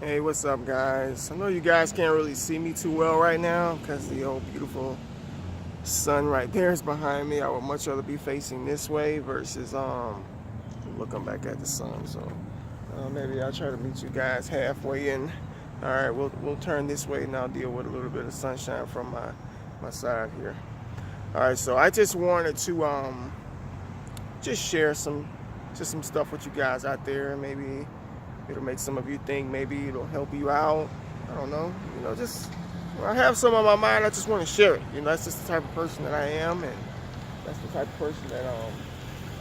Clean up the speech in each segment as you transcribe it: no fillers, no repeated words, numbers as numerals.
Hey, what's up, guys? I know you guys can't really see me too well right now because the old beautiful sun right there is behind me. I would much rather be facing this way versus looking back at the sun. So maybe I'll try to meet you guys halfway in. All right, we'll turn this way and I'll deal with a little bit of sunshine from my side here. All right, so I just wanted to just share some stuff with you guys out there. Maybe it'll make some of you think. Maybe it'll help you out. I don't know. Just when I have some on my mind, I just want to share it. That's just the type of person that I am, and that's the type of person that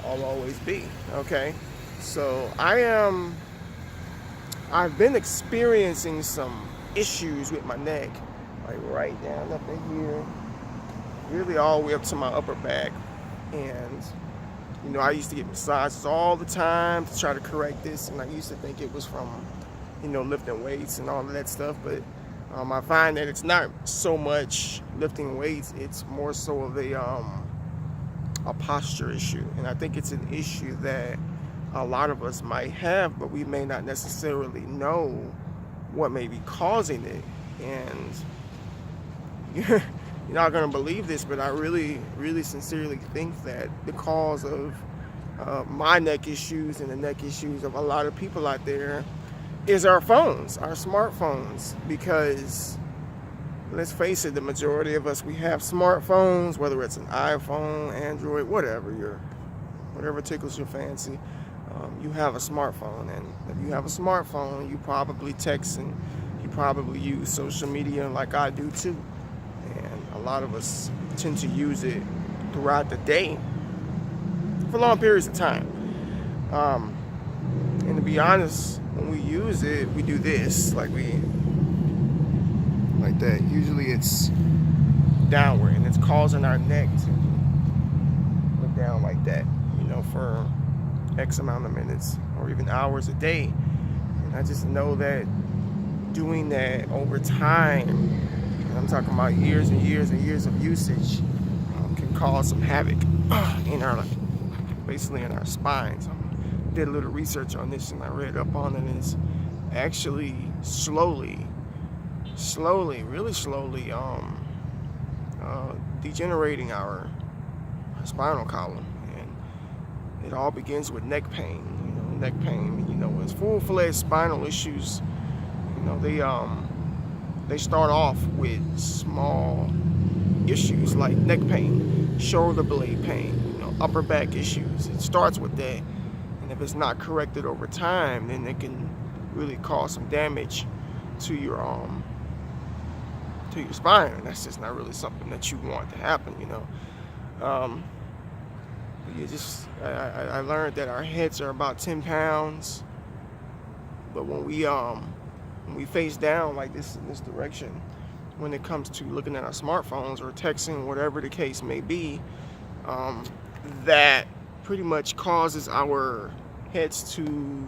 I'll always be. Okay, so I've been experiencing some issues with my neck, like right down up in here, really all the way up to my upper back, and I used to get massages all the time to try to correct this, and I used to think it was from, lifting weights and all of that stuff. But I find that it's not so much lifting weights; it's more so of a posture issue, and I think it's an issue that a lot of us might have, but we may not necessarily know what may be causing it. And you're not going to believe this, but I really, really sincerely think that the cause of my neck issues and the neck issues of a lot of people out there is our phones, our smartphones. Because let's face it, the majority of us, we have smartphones, whether it's an iPhone, Android, whatever tickles your fancy. You have a smartphone, and if you have a smartphone, you probably text and you probably use social media like I do too. And a lot of us tend to use it throughout the day for long periods of time. And to be honest, when we use it, we do this, like that. Usually it's downward, and it's causing our neck to look down like that, for X amount of minutes or even hours a day. And I just know that doing that over time, and I'm talking about years and years and years of usage, can cause some havoc in our, basically in our spines. I did a little research on this and I read up on it, and it's actually slowly, really slowly, degenerating our spinal column. And it all begins with neck pain. Neck pain, it's full-fledged spinal issues. They start off with small issues like neck pain, shoulder blade pain, upper back issues. It starts with that, and if it's not corrected over time, then it can really cause some damage to your spine, and that's just not really something that you want to happen. I learned that our heads are about 10 pounds, but when we face down like this in this direction, when it comes to looking at our smartphones or texting, whatever the case may be, that pretty much causes our heads to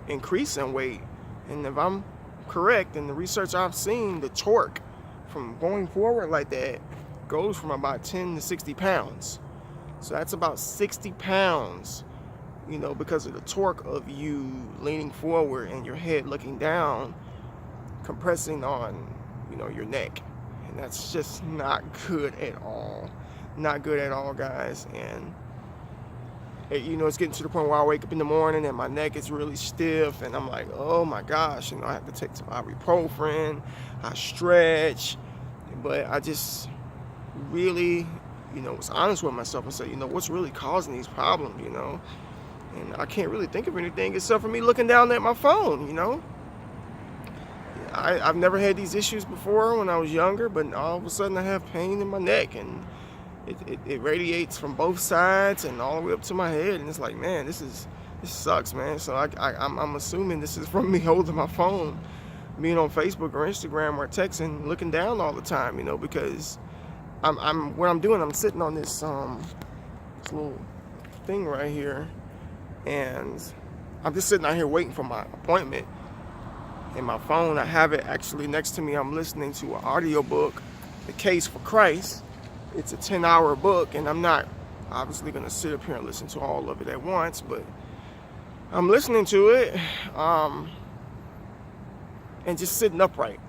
increase in weight. And if I'm correct, in the research I've seen, the torque from going forward like that goes from about 10 to 60 pounds. So that's about 60 pounds, because of the torque of you leaning forward and your head looking down, compressing on, your neck. And that's just not good at all. Not good at all, guys. And it's getting to the point where I wake up in the morning and my neck is really stiff, and I'm like, oh my gosh, I have to take some ibuprofen, I stretch, but I just really, was honest with myself and said, what's really causing these problems, and I can't really think of anything except for me looking down at my phone. I've never had these issues before when I was younger, but all of a sudden I have pain in my neck, and it radiates from both sides and all the way up to my head, and it's like, man, this sucks, man. So I'm assuming this is from me holding my phone, being on Facebook or Instagram or texting, looking down all the time, because what I'm doing, I'm sitting on this little thing right here, and I'm just sitting out here waiting for my appointment. In my phone, I have it actually next to me. I'm listening to an audiobook, The Case for Christ. It's a 10-hour book, and I'm not obviously going to sit up here and listen to all of it at once, but I'm listening to it. and just sitting upright.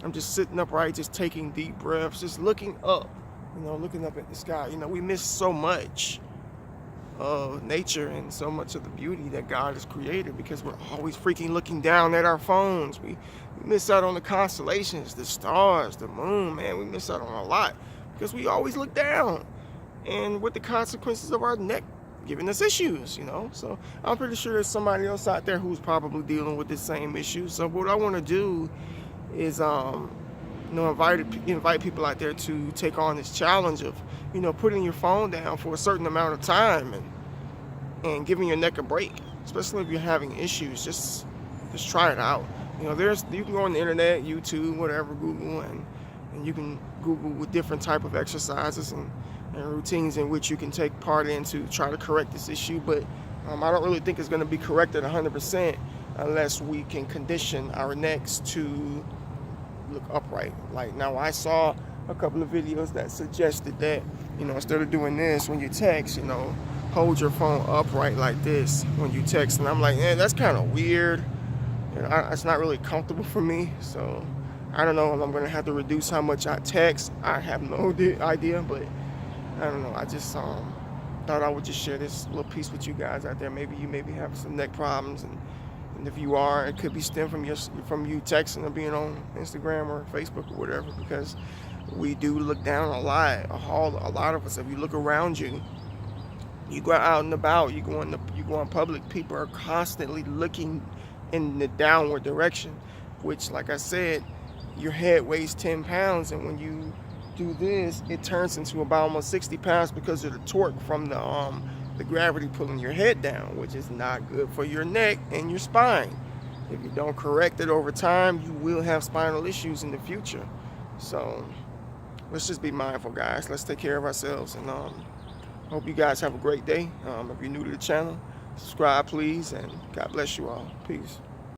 I'm just sitting upright, just taking deep breaths, just looking up, looking up at the sky. We miss so much of nature and so much of the beauty that God has created because we're always freaking looking down at our phones. We miss out on the constellations, the stars, the moon, man. We miss out on a lot because we always look down, and with the consequences of our neck giving us issues, So I'm pretty sure there's somebody else out there who's probably dealing with the same issue. So what I want to do is invite people out there to take on this challenge of putting your phone down for a certain amount of time and giving your neck a break, especially if you're having issues. Just try it out. You can go on the internet, YouTube, whatever, Google, and you can Google with different type of exercises and routines in which you can take part in to try to correct this issue. But I don't really think it's going to be corrected 100% unless we can condition our necks to look upright. Like now, I saw a couple of videos that suggested that instead of doing this when you text, hold your phone upright like this when you text, and I'm like, that's kind of weird. It's not really comfortable for me. So I don't know if I'm gonna have to reduce how much I text. I have no idea, but I don't know. I just thought I would just share this little piece with you guys out there. Maybe you have some neck problems, and if you are, it could be stem from you texting or being on Instagram or Facebook or whatever, because we do look down a lot. A lot of us, if you look around you, you go out and about, you go in public, people are constantly looking in the downward direction, which, like I said, your head weighs 10 pounds, and when you do this, it turns into about almost 60 pounds because of the torque from the gravity pulling your head down, which is not good for your neck and your spine. If you don't correct it over time, you will have spinal issues in the future. So let's just be mindful, guys. Let's take care of ourselves, and hope you guys have a great day. If you're new to the channel, subscribe, please, and God bless you all. Peace.